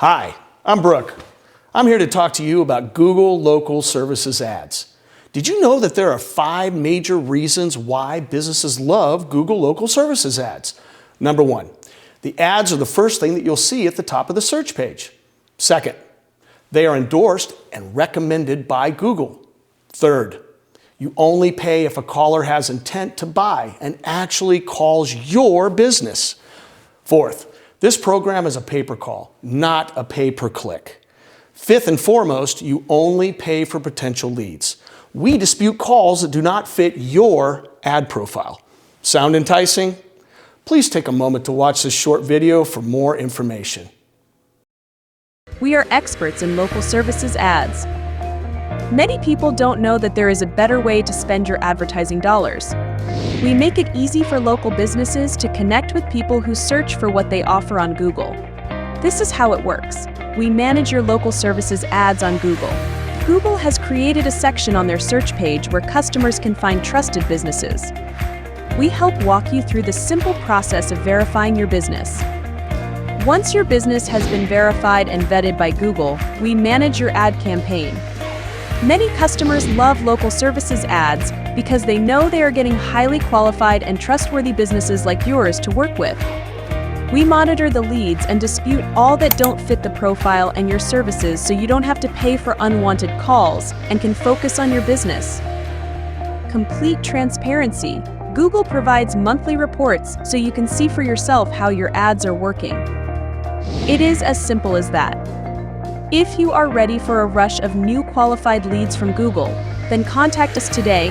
Hi, I'm Brooke. I'm here to talk to you about Google Local Services ads. Did you know that there are 5 major reasons why businesses love Google Local Services ads? Number 1, the ads are the first thing that you'll see at the top of the search page. Second, they are endorsed and recommended by Google. Third, you only pay if a caller has intent to buy and actually calls your business. Fourth, this program is a pay-per-call, not a pay-per-click. Fifth and foremost, you only pay for potential leads. We dispute calls that do not fit your ad profile. Sound enticing? Please take a moment to watch this short video for more information. We are experts in local services ads. Many people don't know that there is a better way to spend your advertising dollars. We make it easy for local businesses to connect with people who search for what they offer on Google. This is how it works. We manage your local services ads on Google. Google has created a section on their search page where customers can find trusted businesses. We help walk you through the simple process of verifying your business. Once your business has been verified and vetted by Google, we manage your ad campaign. Many customers love local services ads because they know they are getting highly qualified and trustworthy businesses like yours to work with. We monitor the leads and dispute all that don't fit the profile and your services so you don't have to pay for unwanted calls and can focus on your business. Complete transparency. Google provides monthly reports so you can see for yourself how your ads are working. It is as simple as that. If you are ready for a rush of new qualified leads from Google, then contact us today